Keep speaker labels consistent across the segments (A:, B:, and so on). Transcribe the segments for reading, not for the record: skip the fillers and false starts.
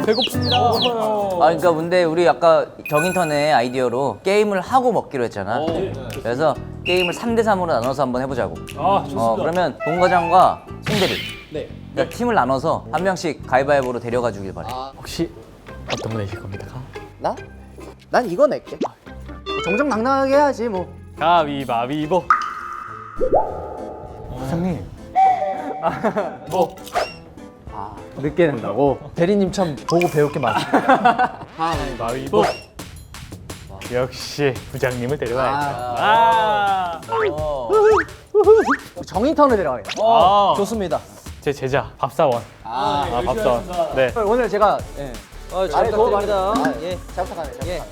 A: 배고픕니다.
B: 그러니까 근데 우리 아까 정인턴의 아이디어로 게임을 하고 먹기로 했잖아. 그래서 게임을 3대3으로 나눠서 한번 해보자고.
A: 아, 좋습니다.
B: 그러면 동과장과 송대리.
A: 네.
B: 그러니까 팀을 나눠서 한 명씩 가위바위보로 데려가 주길 바래.
A: 혹시 어떤 거 내실 겁니까?
C: 나? 난 이거 낼게. 정정당당하게 해야지 뭐.
A: 가위바위보. 부장님. 뭐?
C: 늦게 낸다고? 대리님 참 보고 배울 게 많아.
A: 가위바위보. 역시 부장님을 데려와야죠.
C: 정인턴을 데려가요. 좋습니다.
A: 제 제자 밥사원. 밥사원. 네.
C: 오늘 제가
B: 잘 부탁드립니다.
C: 잘 부탁하네요. 예.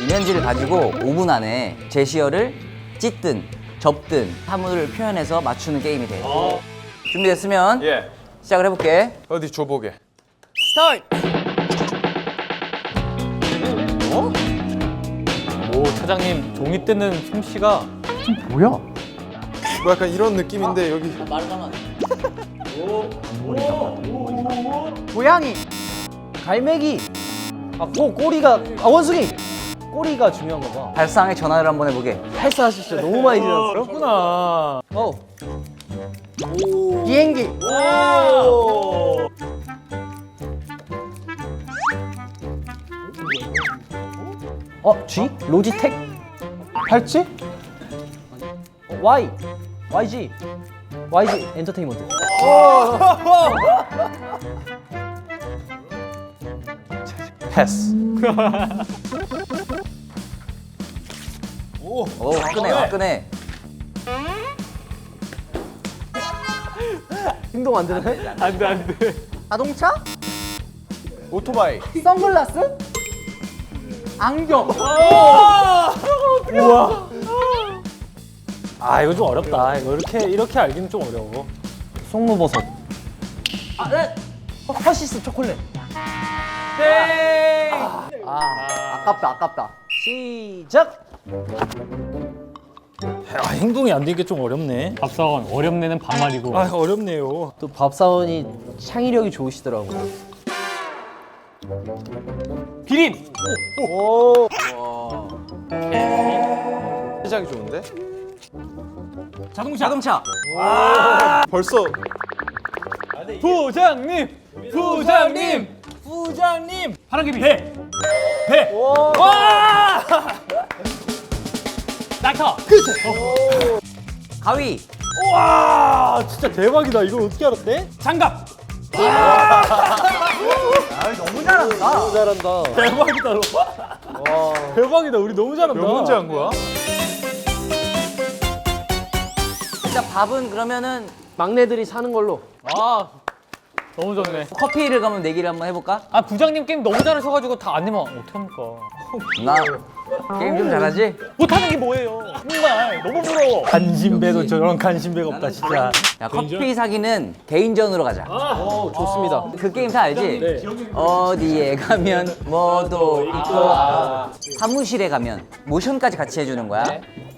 B: 이면지를 가지고 5분 안에 제시어를 찢든 접든 사물을 표현해서 맞추는 게임이 돼요. 준비됐으면 시작을 해볼게.
D: 어디 줘보게.
C: 스타트.
A: 오 차장님 종이 뜯는 솜씨가
C: 뭐야?
D: 뭐 약간 이런 느낌인데 여기
C: 고양이, 갈매기, 꼬리가 원숭이. 꼬리가 중요한 거 봐.
B: 발상에 전화를 한번 해보게.
C: 발사하시죠. 너무 많이 지났어.
A: 그렇구나.
C: 비행기. G? 로지텍? 팔찌? Y. YG. YG 엔터테인먼트.
A: 패스.
B: 오, 화끈해, 화끈해.
C: 행동 안 되네.
A: 안돼.
C: 자동차?
D: 오토바이.
C: 선글라스? 안경.
A: 우와. 아 이거 좀 어렵다. 이거 이렇게 알기는 좀 어려워.
C: 송무버섯. 허시스 초콜릿.
A: 땡.
C: 아깝다. 시작.
A: 행동이 안 되는 게 좀 어렵네. 밥사원 어렵네는 반말이고. 아 어렵네요.
C: 또 밥사원이 창의력이 좋으시더라고.
A: 기린.
D: 시작이 좋은데?
A: 자동차.
D: 벌써
A: 부장님. 파란개비. 배. 와. 낙타.
B: 가위.
A: 와 진짜 대박이다. 이걸 어떻게 알았대? 장갑.
C: 너무 잘한다.
A: 대박이다. 대박이다. 우리 너무 잘한다.
D: 몇 문제 한 거야?
B: 일단 밥은 그러면은
C: 막내들이 사는 걸로.
A: 아 너무 좋네.
B: 커피를 가면 내기를 한번 해볼까?
A: 아 부장님 게임 너무 잘하셔가지고 다 안 내면 어떡합니까?
B: 나 게임 좀 잘하지?
A: 못하는 게 뭐예요? 정말 너무 부러워. 간신배도 저런 간신배가 없다 진짜.
B: 야, 커피 사기는 개인전으로 가자.
C: 좋습니다.
B: 그 게임 다 알지? 어디에 가면 뭐도 있고 사무실에 가면 모션까지 같이 해주는 거야.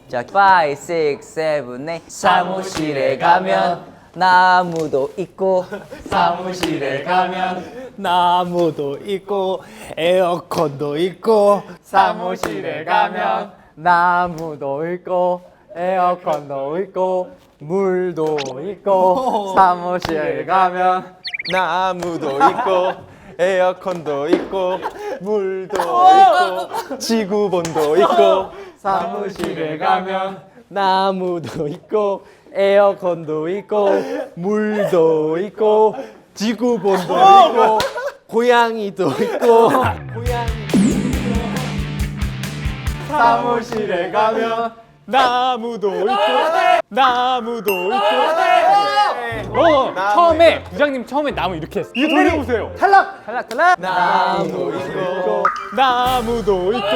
B: 자, 5, 6, 7, 8 사무실에 가면 나무도 있고 사무실에 가면
A: 나무도 있고 에어컨도 있고
C: 사무실에 가면 나무도 있고 에어컨도 있고 물도 있고 사무실에 가면
D: 나무도 있고 에어컨도 있고 물도 있고 지구본도 있고
C: 사무실에 가면 나무도 있고 에어컨도 있고 물도 있고 지구본도 있고 고양이도 있고 사무실에 가면
A: 나무도 있고 처음에 부장님 처음에 나무 이렇게 했어. 이거 돌려보세요.
C: 탈락.
D: 나무도 있고
A: 나무도 있고.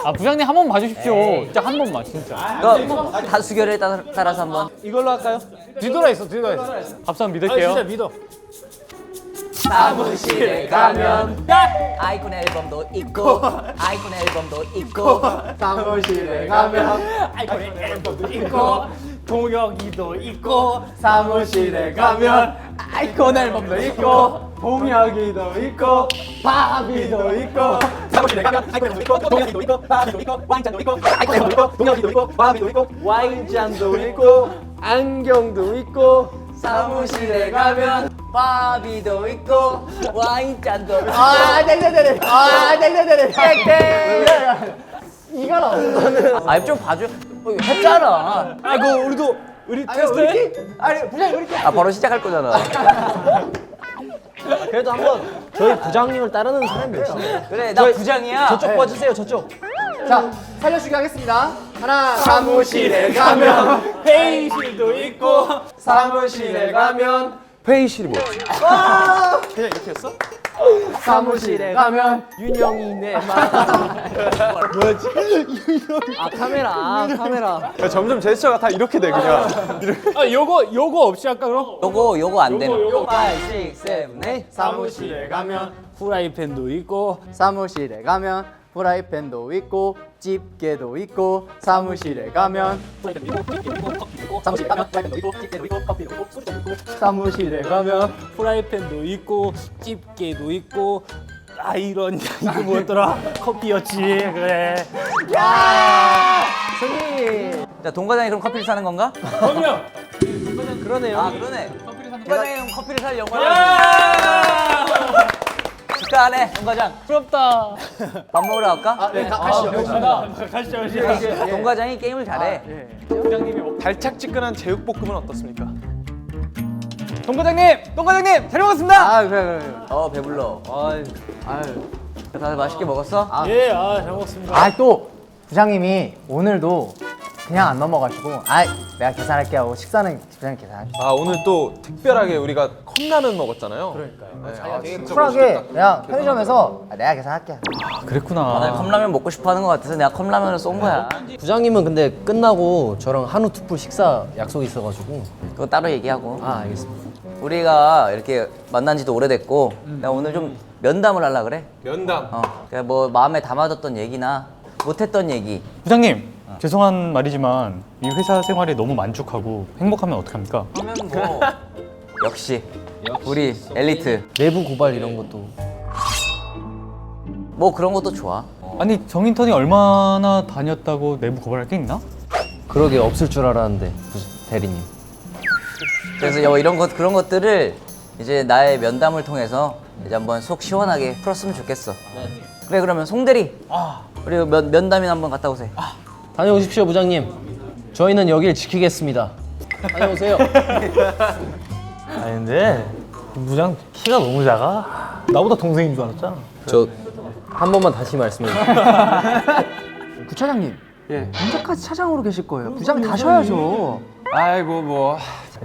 A: 아 부장님 한 번 봐주십시오. 진짜 한 번만 진짜.
B: 너 다수결에 따라서 한번.
C: 이걸로 할까요?
A: 뒤돌아 있어. 밥상 믿을게요.
C: 진짜 믿어.
B: 사무실에 가면 아이콘 앨범도 있고 사무실에 가면
C: 있고
E: 동혁이도 있고
C: 사무실에 가면 아이콘 앨범도 있고 동혁이도 있고 바비도 있고 사무실에 가면 아이콘 앨범도 있고 동혁이도 있고 바비도 있고 와인잔도 있고 아이콘 앨범도 있고 동혁이도 있고 바비도 있고 와인잔도 있고 안경도 있고
B: 사무실에 가면 바비도 있고 와인잔도 있고.
C: 네네네네 네네네네 이거라
B: 아니 좀 봐줘. 했잖아.
E: 아이고 우리도 우리 테스트
C: 아니 부장님 우리
B: 아 바로 시작할 거잖아.
C: 그래도 한번 저희 부장님을 따르는 사람이 있어요.
B: 그래 나 부장이야.
C: 저쪽 봐주세요 저쪽. 자 살려주기 하겠습니다. 하나 사무실에 가면
E: 회의실도 있고
C: 사무실에 가면
D: 회의실이 뭐지? 그냥 이렇게 했어?
C: 사무실에 가면 윤영이네 카메라
D: 야, 점점 제스처가 다 이렇게 돼 그냥.
E: 아 요거 없이 할까 그럼?
B: 요거 안 되는.
E: 요거.
B: 5, 6, 7, 8.
C: 사무실에 가면
E: 프라이팬도 있고
C: 사무실에 가면 프라이팬도 있고 집게도 있고 사무실에 가면 사무실에 가면 프라이팬도 있고 집게도 있고 커피도 있고 술도 있고 사무실에 가면
E: 프라이팬도 있고 집게도 있고 아이런 이거 뭐였더라? 커피였지 그래.
B: 자 동과장이 그럼 커피를 사는 건가?
E: 그럼요.
C: 그러네요.
B: 아 그러네. 동과장이 그럼 커피를 살 영화야. 축하하네 동과장.
A: 부럽다.
B: 밥 먹으러 갈까?
C: 네 가시죠.
E: 가시죠.
B: 동과장이 게임을 잘해.
D: 달짝지근한 제육볶음은 어떻습니까?
A: 동과장님 잘 먹었습니다.
C: 아 그래.
B: 배불러.
C: 아유.
B: 다들 맛있게 먹었어?
E: 예, 잘 먹었습니다.
C: 아 또 부장님이 오늘도 그냥 안 넘어가시고 내가 계산할게 하고 식사는 부장님 계산할게.
D: 아 오늘 또 특별하게 우리가 컵라면 먹었잖아요. 그러니까요. 네, 진짜
C: 쿨하게 그냥 편의점에서 내가 계산할게.
A: 그랬구나.
B: 나 컵라면 먹고 싶어 하는 것 같아서 내가 컵라면을 쏜 거야.
F: 부장님은 근데 끝나고 저랑 한우 투풀 식사 약속이 있어가지고.
B: 그거 따로 얘기하고.
F: 알겠습니다.
B: 우리가 이렇게 만난 지도 오래됐고 내가 오늘 좀 면담을 하려 그래.
D: 면담.
B: 그냥 뭐 마음에 담아뒀던 얘기나 못했던 얘기.
A: 부장님 죄송한 말이지만 이 회사 생활에 너무 만족하고 행복하면 어떡합니까?
B: 하면 뭐 역시 우리 엘리트
F: 내부 고발 이런 것도.
B: 뭐 그런 것도 좋아.
A: 아니 정인턴이 얼마나 다녔다고 내부 고발할 게 있나?
F: 그러게 없을 줄 알았는데 대리님.
B: 그래서 이런 것 그런 것들을 이제 나의 면담을 통해서 이제 한번 속 시원하게 풀었으면 좋겠어. 그래 그러면 송대리 우리 면담이나 한번 갔다 오세요.
F: 다녀오십시오 부장님. 저희는 여길 지키겠습니다. 다녀오세요.
E: 아니 근데 부장 키가 너무 작아. 나보다 동생인 줄 알았잖아.
F: 저 한 번만 다시 말씀해 주세요.
C: 부차장님. 언제까지 차장으로 계실 거예요? 부장 가셔야죠.
D: 아이고 뭐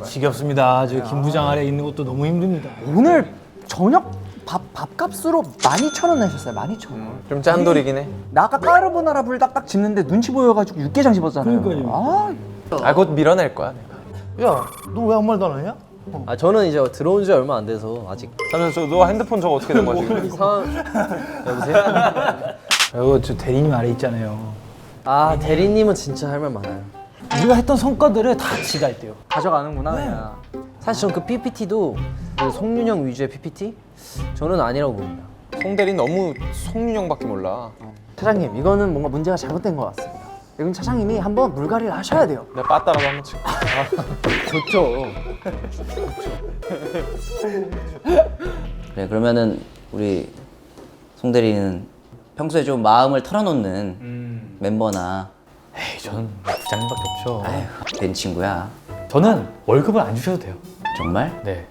E: 지겹습니다. 저 김 부장 아래 있는 것도 너무 힘듭니다.
C: 오늘 저녁 밥값으로 12,000원 내셨어요. 12,000원.
D: 좀 짠돌이긴 해.
C: 나 아까 까르보나라 불닭 딱 집는데 눈치 보여가지고 육개장 집었잖아요.
E: 그러니까요.
D: 곧 밀어낼 거야 내가.
E: 야, 너 왜 아무 말도 안 하냐?
F: 저는 이제 들어온 지 얼마 안 돼서 아직
D: 하면서 너 핸드폰 저거 어떻게 된 거야 지금?
E: 이거 저 대리님 아래 있잖아요.
F: 대리님은 진짜 할 말 많아요.
E: 우리가 했던 성과들을 다 지가 했대요.
C: 가져가는구나 그냥.
F: 사실 전 그 PPT도 그 송윤영 위주의 PPT 저는 아니라고 봅니다.
D: 송대리 너무 송윤영밖에 몰라.
C: 차장님 이거는 뭔가 문제가 잘못된 것 같습니다. 이건 차장님이 한번 물갈이를 하셔야 돼요.
D: 내가 빠따라도 한번 치고.
C: 좋죠.
B: 그래 그러면은 우리 송대리는 평소에 좀 마음을 털어놓는 멤버나
A: 에이 저는 부장님밖에 없죠.
B: 된 친구야.
A: 저는 월급을 안 주셔도 돼요.
B: 정말?
A: 네.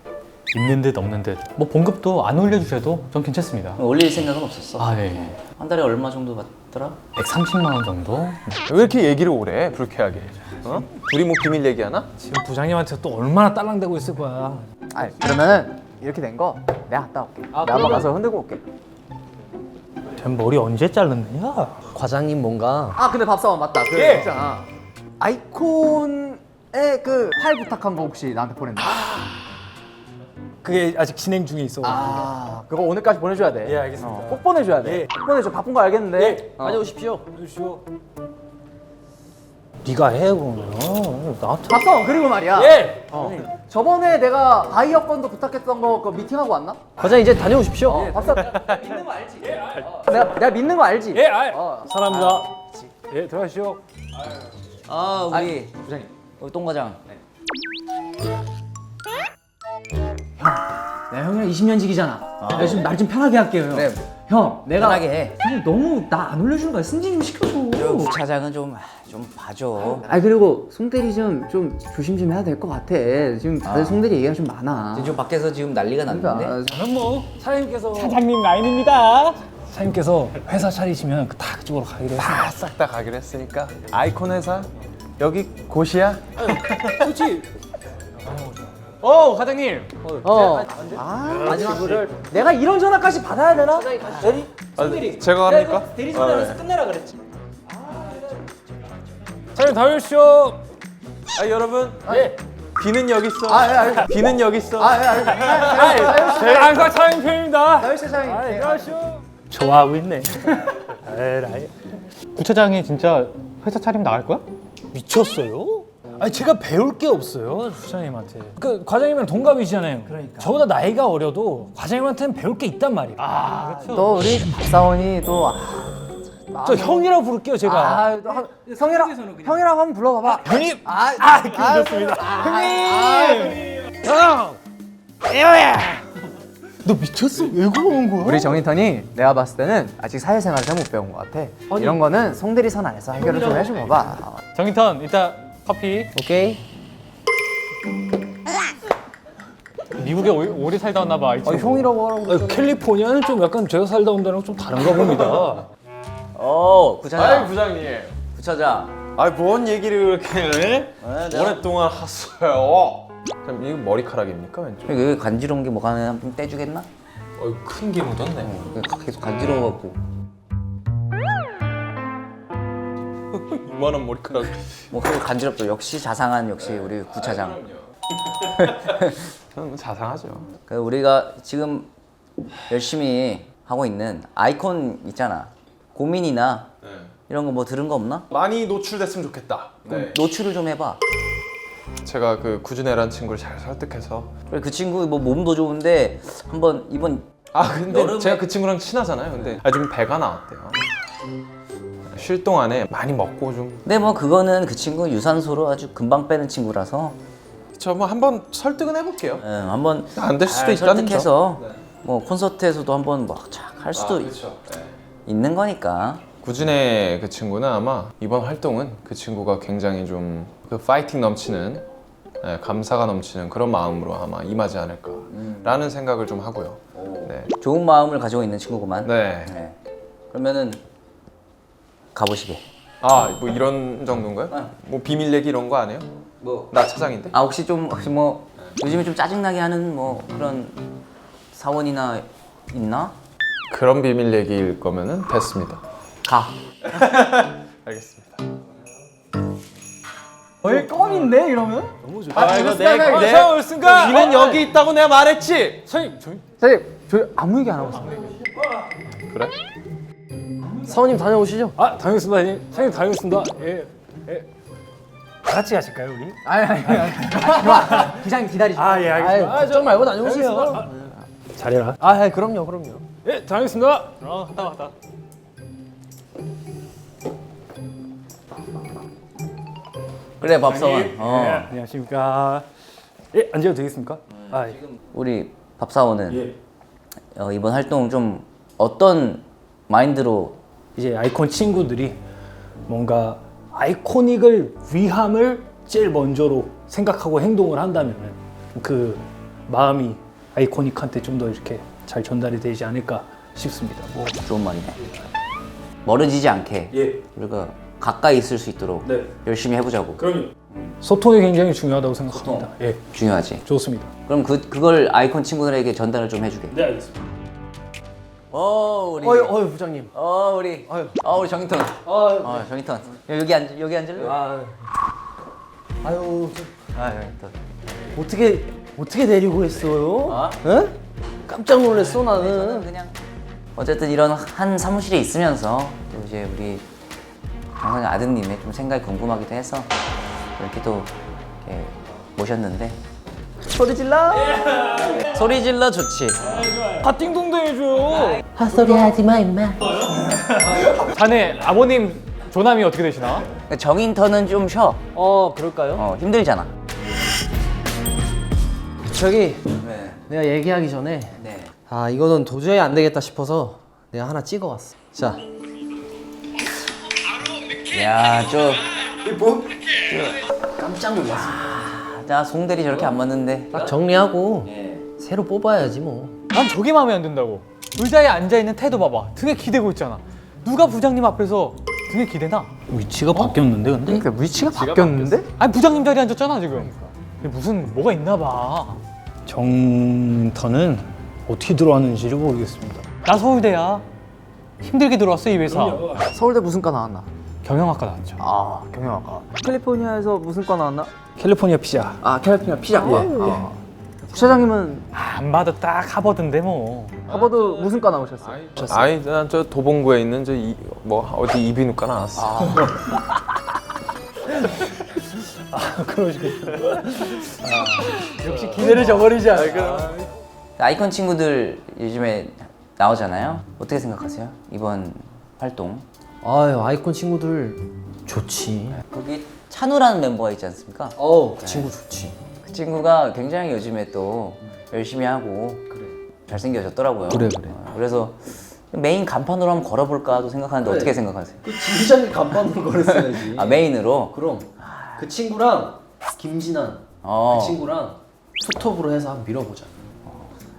A: 있는 듯 없는 듯. 뭐 봉급도 안 올려주셔도 전 괜찮습니다.
B: 올릴 생각은 없었어.
A: 아 네.
B: 한 달에 얼마 정도 받더라?
A: 130만 원 정도?
D: 왜 이렇게 얘기를 오래 불쾌하게? 어? 둘이 뭐 비밀 얘기하나?
E: 지금 부장님한테 또 얼마나 딸랑대고 있을 거야.
C: 그러면은 이렇게 된 거 내가 갔다 올게. 내가 한번 가서 흔들고 올게.
E: 전 머리 언제 자르느냐?
F: 과장님 뭔가
C: 근데 밥사원 맞다. 그 있잖아. 아이콘의 그 파일 부탁한 거 혹시 나한테 보냈나?
E: 그게 아직 진행 중에 있어.
C: 그거 오늘까지 보내줘야 돼.
E: 예, 알겠습니다.
C: 꼭 보내줘야 돼. 꼭 보내줘. 바쁜 거 알겠는데.
F: 다녀오십시오.
E: 주시오. 네가 해 그러면. 나한테.
C: 박사원 그리고 말이야.
E: 예.
C: 저번에 내가 바이어 건도 부탁했던 거 그거 미팅하고 왔나?
F: 과장 이제 다녀오십시오.
C: 박사 믿는 거 알지? 내가 믿는 거 알지?
E: 예, 사람입니다. 예, 들어가시죠.
B: 아 우리 부장님 우리 똥 과장.
C: 내가 형이랑 20년 지기잖아. 내가 지금 날 좀 편하게 할게요, 형.
B: 그래.
C: 형, 내가
B: 편하게 해.
C: 형 너무 나 안 올려주는 거야. 승진 좀 시켜줘.
B: 부차장은 좀 봐줘.
C: 아 그리고 송대리 좀 조심 좀 해야 될 것 같아. 지금 다들 송대리 얘기가 좀 많아.
B: 지금 밖에서 지금 난리가 났는데.
C: 그러니까
E: 저는 뭐 사장님께서 사장님 라인입니다. 사장님께서 회사 차리시면 다 그쪽으로 가기로 했습니다.
D: 싹 다 가기로 했으니까 아이콘 회사 여기 곳이야?
E: 그렇지. 오 과장님.
C: 마지막을 내가 이런 전화까지 받아야 되나?
D: 제가 합니까?
C: 대리 전화에서 끝내라 그랬지.
E: 사장님 다녀오십시오.
D: 아 여러분
E: 예.
D: 비는 여기 있어.
C: 예.
D: 비는 여기 있어.
E: 제가 항상 사장님 편입니다.
C: 다현 세상에.
E: 들어가시오. 좋아하고 있네. 에라이.
A: 부차장이 진짜 회사 차리면 나갈 거야?
E: 미쳤어요? 아니 제가 배울 게 없어요 부장님한테. 그 과장님이랑 동갑이시잖아요. 그러니까. 저보다 나이가 어려도 과장님한테는 배울 게 있단 말이에요.
C: 또 우리 박사원이 또
E: 저 형이라고 부를게요 제가.
C: 형이라고 한번 불러봐봐.
E: 형님.
C: 그렇습니다.
E: 형. 에어야. 너 미쳤어? 왜 그러는 거야?
C: 우리 정인턴이 내가 봤을 때는 아직 사회생활을 잘 못 배운 것 같아. 이런 거는 송대리 선 안에서 해결을 좀 해줘봐봐.
A: 정인턴 이따 커피.
F: 오케이.
A: 미국에 오래 살다 왔나 봐.
C: 형이라고 하라고.
E: 아니, 캘리포니아는 좀 약간 제가 살다 온 데랑 좀 다른가 봅니다.
B: 부차장.
D: 부장님.
B: 부차장.
D: 뭔 얘기를 그렇게 오랫동안 하셨어요. 참 이거 머리카락입니까 왼쪽?
B: 여기 간지러운 게 뭐가 하나 좀 떼주겠나?
D: 큰 게 묻었네.
B: 계속 간지러워갖고.
D: 이만한 머리카락.
B: 뭐 그거 간지럽죠. 역시 자상한 역시 우리 구차장.
D: 저는 자상하죠.
B: 그 우리가 지금 열심히 하고 있는 아이콘 있잖아. 고민이나 이런 거 뭐 들은 거 없나?
D: 많이 노출됐으면 좋겠다. 네.
B: 노출을 좀 해봐.
D: 제가 그 구준애라는 친구를 잘 설득해서.
B: 그래 그 친구 뭐 몸도 좋은데 한번 이번
D: 근데
B: 여름에-
D: 제가 그 친구랑 친하잖아요. 근데 좀 배가 나왔대요. 쉴 동안에 많이 먹고 좀.
B: 근데 뭐 그거는 그 친구 유산소로 아주 금방 빼는 친구라서
D: 저 뭐 한번 설득은 해볼게요.
B: 한번
D: 안 될 수도
B: 잘
D: 있다는
B: 설득해서 뭐 콘서트에서도 한번 막 할 수도 있는 거니까.
D: 구준의 그 친구는 아마 이번 활동은 그 친구가 굉장히 좀 그 파이팅 넘치는 감사가 넘치는 그런 마음으로 아마 임하지 않을까라는 생각을 좀 하고요. 네.
B: 좋은 마음을 가지고 있는 친구구만.
D: 네.
B: 그러면은 가보시게.
D: 뭐 이런 정도인가요? 뭐 비밀 얘기 이런 거 안 해요?
B: 뭐
D: 나 차장인데?
B: 혹시 뭐 요즘에 좀 짜증나게 하는 뭐 그런 사원이나 있나?
D: 그런 비밀 얘기일 거면은 됐습니다.
B: 가.
D: 알겠습니다.
C: 거의 껌인데 이러면?
D: 이거
E: 내
D: 비는 여기 있다고 내가 말했지.
E: 사장님 저희
C: 사장님 저희 아무 얘기 안 하고 있습니다.
D: 그래?
F: 사원님 다녀오시죠.
E: 다녀오겠습니다. 사장님 다녀오겠습니다. 예. 다 같이 가실까요 우리?
C: 아니. 기장님 기다리시고.
E: 예 알겠습니다.
F: 걱정 말고 다녀오세요.
E: 잘해라.
F: 그럼요.
E: 예 다녀오겠습니다. 갔다.
B: 그래 밥사원.
E: 예, 안녕하십니까. 예 앉아도 되겠습니까? 예.
B: 우리 밥사원은 이번 활동 좀 어떤 마인드로
E: 이제 아이콘 친구들이 뭔가 아이코닉을 위함을 제일 먼저로 생각하고 행동을 한다면 그 마음이 아이코닉한테 좀 더 이렇게 잘 전달이 되지 않을까 싶습니다. 뭐
B: 좋은 말이네. 멀어지지 않게
E: 예.
B: 우리가 가까이 있을 수 있도록
E: 네.
B: 열심히 해보자고.
E: 그럼요. 소통이 굉장히 중요하다고 생각합니다. 예,
B: 중요하지.
E: 좋습니다.
B: 그럼 그걸 아이콘 친구들에게 전달을 좀 해주게.
E: 네, 알겠습니다.
B: 우리.
F: 어유 부장님.
B: 우리 정인턴. 정인턴. 여기 앉을래? 정인턴.
F: 어떻게 데리고 했어요? 응? 깜짝 놀랐어 나는.
B: 그냥 어쨌든 이런 한 사무실에 있으면서 또 이제 우리 정선 아드님의 좀 생각이 궁금하기도 해서 이렇게 또 이렇게 모셨는데 소리 질러! 소리 질러 좋지.
A: 띵동도 해줘요.
F: 헛소리 하지 마 임마.
A: 자네 아버님 조남이 어떻게 되시나?
B: 정인턴은 좀 쉬어.
F: 그럴까요?
B: 힘들잖아.
F: 저기
B: 네.
F: 내가 얘기하기 전에
B: 네.
F: 아 이거는 도저히 안 되겠다 싶어서 내가 하나 찍어왔어. 자,
B: 야,
F: 깜짝 놀랐어.
B: 나 송대리 저렇게 안 맞는데.
F: 딱 정리하고 새로 뽑아야지 뭐.
A: 난 저게 마음에 안 든다고. 의자에 앉아 있는 태도 봐봐. 등에 기대고 있잖아. 누가 부장님 앞에서 등에 기대나?
E: 위치가 바뀌었는데 근데?
C: 그러니까 위치가 바뀌었는데?
A: 아니 부장님 자리에 앉았잖아 지금. 무슨 뭐가 있나 봐.
E: 정턴은 어떻게 들어왔는지를 모르겠습니다.
A: 나 서울대야. 힘들게 들어왔어 이 회사.
C: 서울대 무슨 과 나왔나?
A: 경영학과 나왔죠.
C: 아 경영학과. 캘리포니아에서 무슨 과 나왔나?
E: 캘리포니아 피자.
C: 아 캘리포니아 피자과. 부사장님은
A: 안 봐도 딱 하버드인데 뭐.
C: 하버드 무슨 과 나오셨어요?
D: 아이 난 저 도봉구에 있는 뭐 어디 이비인후과 나왔어.
A: 역시 기대를 저버리지 않을까.
B: 아이콘 친구들 요즘에 나오잖아요. 어떻게 생각하세요? 이번 활동.
F: 아유 아이콘 친구들 좋지.
B: 거기 찬우라는 멤버가 있지 않습니까?
F: 그 친구 좋지.
B: 그 친구가 굉장히 요즘에 또 열심히 하고 잘생겨졌더라고요.
F: 그래.
B: 그래서 메인 간판으로 한번 걸어볼까도 생각하는데 어떻게 생각하세요?
F: 그 진작에 간판으로 걸었어야지.
B: 아 메인으로?
F: 그럼 그 친구랑 김진환
B: 어.
F: 그 친구랑 투톱으로 해서 한번 밀어보자.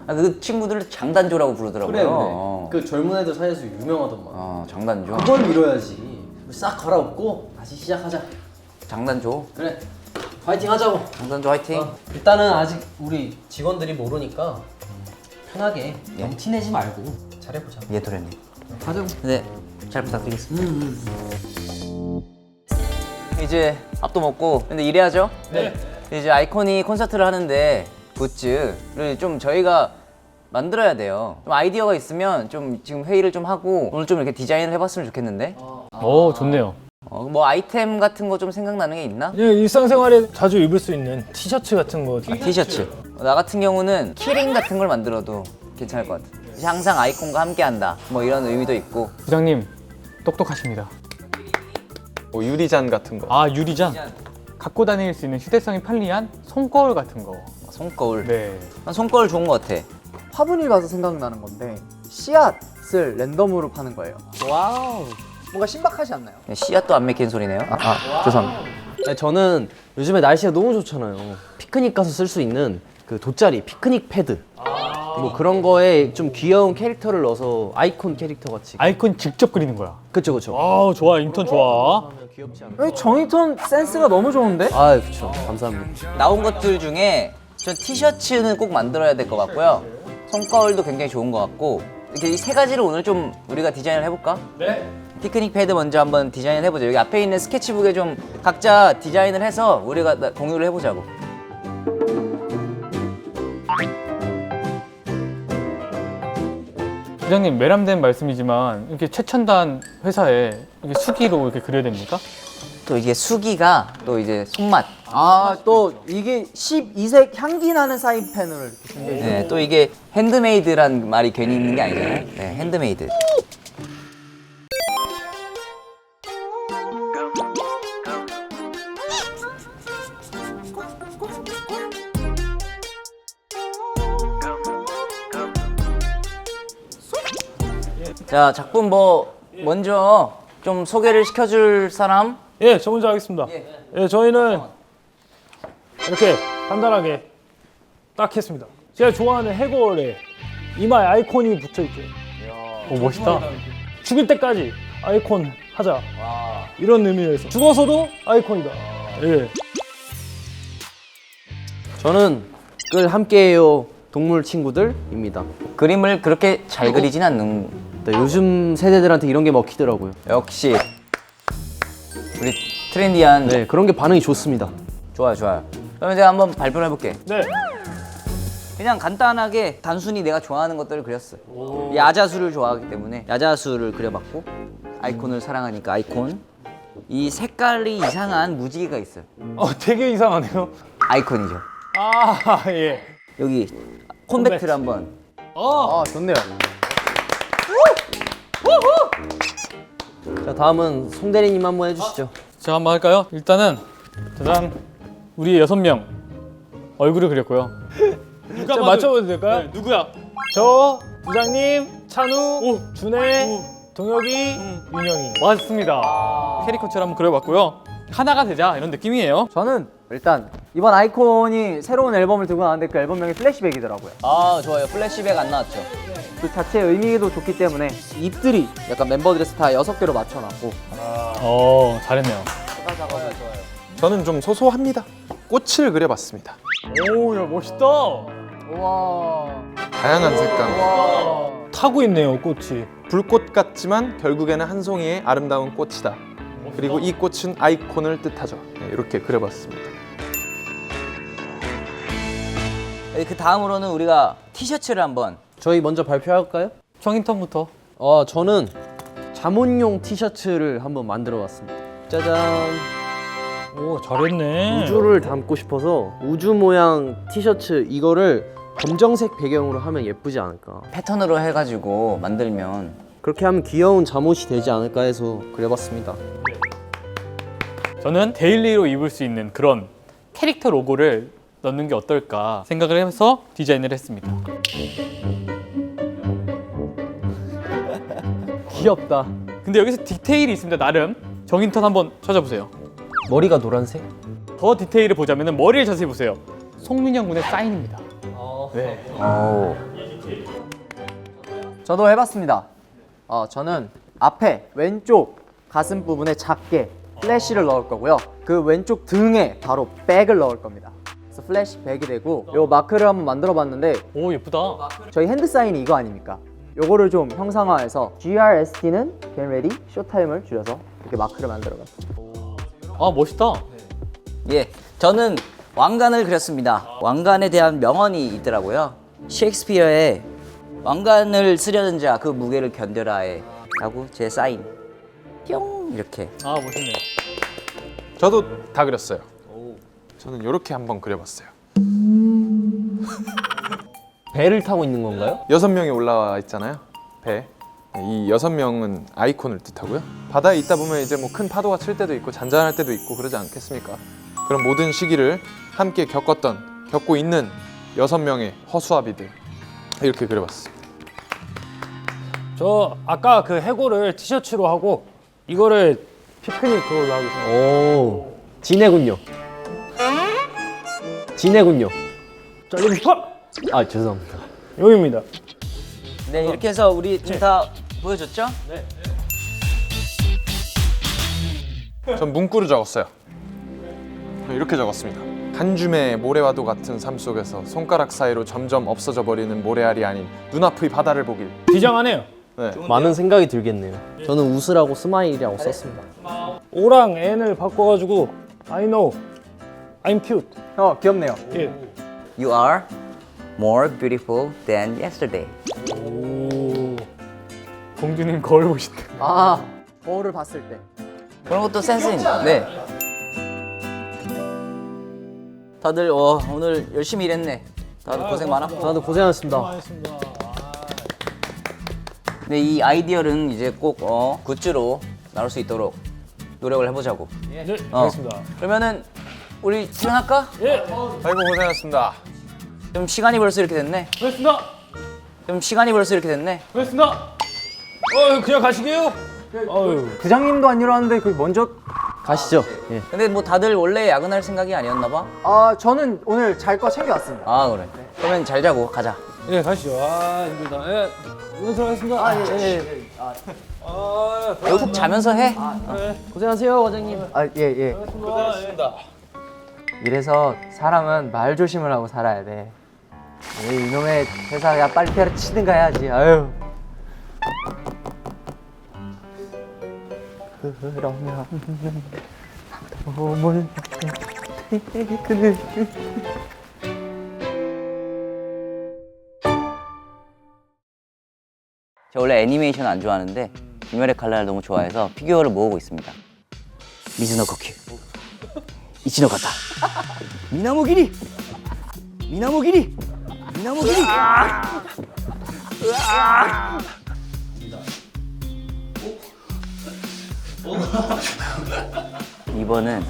B: 그 친구들을 장단조라고 부르더라고요.
F: 그 젊은 애들 사이에서 유명하더만.
B: 장단조.
F: 그걸 밀어야지. 싹 갈아엎고 다시 시작하자.
B: 장단조.
F: 그래. 파이팅 하자고.
B: 장단조 화이팅.
F: 일단은 아직 우리 직원들이 모르니까 편하게 너무 티내지 말고 잘해보자.
B: 예, 도련님.
F: 하자고.
B: 네, 잘 부탁드리겠습니다. 이제 밥도 먹고 근데 이래야죠. 네. 이제 아이콘이 콘서트를 하는데 굿즈를 좀 저희가 만들어야 돼요. 좀 아이디어가 있으면 좀 지금 회의를 좀 하고 오늘 좀 이렇게 디자인을 해봤으면 좋겠는데.
A: 오 좋네요.
B: 뭐 아이템 같은 거 좀 생각나는 게 있나?
E: 그냥 일상생활에 자주 입을 수 있는 티셔츠 같은 거.
B: 티셔츠. 나 같은 경우는 키링 같은 걸 만들어도 괜찮을 것 같아. 항상 아이콘과 함께한다. 뭐 이런 의미도 있고.
A: 부장님 똑똑하십니다.
D: 뭐 유리잔 같은 거.
A: 아 유리잔. 갖고 다닐 수 있는 휴대성이 편리한 손거울 같은 거.
B: 손거울.
A: 네.
B: 난 손거울 좋은 것 같아.
C: 화분이 가서 생각나는 건데 씨앗을 랜덤으로 파는 거예요.
A: 와우.
C: 뭔가 신박하지 않나요?
B: 씨앗도 안 맥힌 소리네요.
C: 죄송합니다.
F: 네, 저는 요즘에 날씨가 너무 좋잖아요. 피크닉 가서 쓸 수 있는 그 돗자리, 피크닉 패드. 뭐 그런 거에 좀 귀여운 캐릭터를 넣어서 아이콘 캐릭터 같이.
A: 아이콘 직접 그리는 거야.
F: 그쵸.
A: 아 좋아 인턴 좋아.
F: 귀엽지 않아?
C: 왜 정인턴 센스가 너무 좋은데?
F: 아, 그쵸. 감사합니다.
B: 나온 것들 중에 전 티셔츠는 꼭 만들어야 될 것 같고요. 손거울도 굉장히 좋은 것 같고 이렇게 이 세 가지를 오늘 좀 우리가 디자인을 해볼까? 네. 피크닉 패드 먼저 한번 디자인을 해보자. 여기 앞에 있는 스케치북에 좀 각자 디자인을 해서 우리가 공유를 해보자고.
A: 부장님 매람된 말씀이지만 이렇게 최첨단 회사에 이렇게 수기로 이렇게 그려야 됩니까?
B: 또 이게 수기가 또 이제 손맛.
C: 아 또 이게 12색 향기 나는 사인펜을 이렇게 준비해 주세요.
B: 네, 또 이게 핸드메이드란 말이 괜히 있는 게 아니잖아요. 네, 핸드메이드. 자, 작품 뭐 먼저 좀 소개를 시켜줄 사람?
E: 예, 저 먼저 하겠습니다. 예, 저희는 이렇게 간단하게 딱 했습니다. 제가 좋아하는 해골에 이마에 아이콘이 붙어있죠.
A: 오 멋있다.
E: 죽을 때까지 아이콘 하자. 이런 의미에서 죽어서도 아이콘이다. 예.
F: 저는 끌 함께해요 동물 친구들입니다.
B: 그림을 그렇게 잘 그리진 않는.
F: 네, 요즘 세대들한테 이런 게 먹히더라고요.
B: 역시 우리 트렌디한.
F: 네, 그런 게 반응이 좋습니다.
B: 좋아요. 그러면 제가 한번 발표를 해볼게.
E: 네.
B: 그냥 간단하게 단순히 내가 좋아하는 것들을 그렸어. 야자수를 좋아하기 때문에 야자수를 그려봤고 아이콘을 사랑하니까 아이콘. 이 색깔이 이상한 무지개가 있어요.
E: 되게 이상하네요.
B: 아이콘이죠.
E: 아, 예.
B: 여기 콤배트를 한번.
F: 아 좋네요. 자 다음은 송 대리님 한번 해주시죠.
A: 제가 한번 할까요? 일단은 짜잔, 우리 6명 얼굴을 그렸고요. 누가
E: 자, 맞춰봐도 될까요?
A: 네, 누구야?
E: 저, 부장님, 찬우, 준혜, 동혁이, 윤영이.
A: 맞습니다. 캐리커처럼 한번 그려봤고요. 하나가 되자 이런 느낌이에요.
C: 저는 일단 이번 아이콘이 새로운 앨범을 들고 나왔는데 그 앨범명이 플래시백이더라고요.
B: 아 좋아요. 플래시백 안 나왔죠.
C: 그 자체 의미도 좋기 때문에 입들이 약간 멤버들에서 다 6개로 맞춰놨고
A: 잘했네요.
D: 저는 좀 소소합니다. 꽃을 그려봤습니다.
A: 오, 야 멋있다.
D: 다양한 색감.
E: 타고 있네요, 꽃이.
D: 불꽃 같지만 결국에는 한 송이의 아름다운 꽃이다. 그리고 이 꽃은 아이콘을 뜻하죠. 네, 이렇게 그려봤습니다.
B: 그 다음으로는 우리가 티셔츠를 한번.
F: 저희 먼저 발표할까요?
A: 정인턴부터.
F: 저는 잠옷용 티셔츠를 한번 만들어봤습니다. 짜잔.
E: 오, 잘했네.
F: 우주를 담고 싶어서 우주 모양 티셔츠 이거를 검정색 배경으로 하면 예쁘지 않을까.
B: 패턴으로 해가지고 만들면
F: 그렇게 하면 귀여운 잠옷이 되지 않을까 해서 그려봤습니다.
A: 저는 데일리로 입을 수 있는 그런 캐릭터 로고를 넣는 게 어떨까 생각을 해서 디자인을 했습니다.
C: 귀엽다.
A: 근데 여기서 디테일이 있습니다. 나름. 정인턴 한번 찾아보세요.
F: 머리가 노란색?
A: 더 디테일을 보자면 머리를 자세히 보세요. 송민영 군의 사인입니다. 네.
C: 저도 해봤습니다. 저는 앞에 왼쪽 가슴 부분에 작게 플래시를 넣을 거고요. 그 왼쪽 등에 바로 백을 넣을 겁니다. 그래서 플래시백이 되고 요 마크를 한번 만들어봤는데
A: 오, 예쁘다.
C: 저희 핸드 사인이 이거 아닙니까? 요거를 좀 형상화해서 GRST는 Get Ready, 쇼타임을 줄여서 이렇게 마크를 만들어봤습니다.
A: 아, 멋있다.
B: 예, 저는 왕관을 그렸습니다. 왕관에 대한 명언이 있더라고요. 셰익스피어의 왕관을 쓰려는 자 그 무게를 견뎌라에 라고 제 사인 뿅 이렇게.
A: 아, 멋있네.
D: 저도 다 그렸어요. 저는 이렇게 한번 그려봤어요.
F: 배를 타고 있는 건가요?
D: 6명이 올라와 있잖아요. 배. 이 6명은 아이콘을 뜻하고요. 바다에 있다 보면 이제 뭐 큰 파도가 칠 때도 있고 잔잔할 때도 있고 그러지 않겠습니까? 그런 모든 시기를 함께 겪고 있는 6명의 허수아비들 이렇게 그려봤습니다.
E: 저 아까 그 해골을 티셔츠로 하고 이거를 피크닉 그걸로 하겠습니다.
F: 오, 진해군요. 진해군요.
E: 잘리고 싶어?
F: 아 죄송합니다.
E: 여기입니다.
B: 네, 이렇게 해서 우리 지금 다 보여줬죠?
D: 전 문구를 적었어요. 이렇게 적었습니다. 한 줌의 모래와도 같은 삶 속에서 손가락 사이로 점점 없어져 버리는 모래알이 아닌 눈앞의 바다를 보길.
E: 비장하네요.
D: 네.
F: 많은 생각이 들겠네요. 저는 웃으라고 스마일이라고 썼습니다.
E: O랑 N을 바꿔가지고 I know, I'm cute.
C: 귀엽네요.
E: 예.
B: You are more beautiful than yesterday.
E: 오.
A: 공주님 거울 보신다.
C: 거울을 봤을 때.
B: 그런 것도 센스 있네. 네. 다들 오늘 열심히 일했네. 다들 고생 많았고.
F: 다들 고생하셨습니다.
B: 네, 이 아이디어는 이제 꼭 굿즈로 나올 수 있도록 노력을 해보자고.
E: 네, 알겠습니다.
B: 그러면은 우리 출연할까?
E: 예.
D: 아이고 고생하셨습니다.
B: 좀 시간이 벌써 이렇게 됐네.
A: 고맙습니다.
B: 좀 시간이 벌써 이렇게 됐네.
A: 고맙습니다.
E: 그냥 가시게요. 어휴.
C: 부장님도 안 일어났는데 그 먼저.
F: 가시죠. 예.
B: 근데 뭐 다들 원래 야근할 생각이 아니었나 봐.
C: 저는 오늘 잘 거 챙겨왔습니다.
B: 아 그래. 그러면 잘 자고 가자.
E: 예, 가시죠. 힘들다. 예. 오늘 들어가겠습니다. 예.
B: 여기 꼭 자면서 해.
F: 고생하세요 과장님.
C: 예. 고생하셨습니다. 이래서 사람은 말 조심을 하고 살아야 돼. 이놈의 회사 야 빨리 때려치든가 해야지. 아유. 그러면 몸을 퇴근을.
B: 저 원래 애니메이션 안 좋아하는데 김열의 칼날을 너무 좋아해서 피규어를 모으고 있습니다. 미즈노 코키 이치노 가타 미나모기리 미나모기리 미나모기리 이번은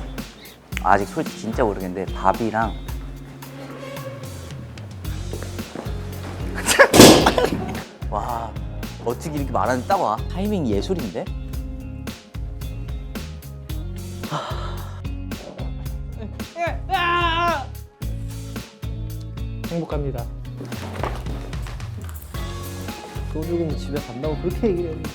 B: 아직 솔직히 진짜 모르겠는데 밥이랑 와 어떻게 이렇게 말하는데 딱 와. 타이밍 예술인데?
E: 행복합니다. 소주금 집에 간다고 그렇게 얘기를 했는데.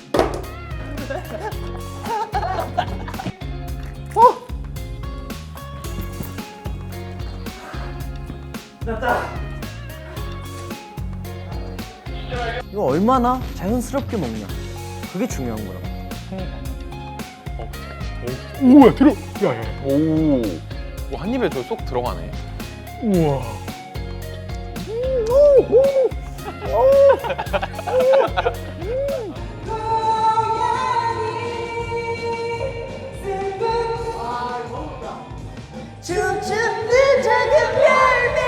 F: 이거 얼마나 자연스럽게 먹냐. 그게 중요한 거야.
A: 우와 들어. 야야.
D: 오, 한 입에 저 쏙 들어가네.
A: 우와.
B: 춤추는 작은 별빛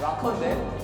B: 락커인데?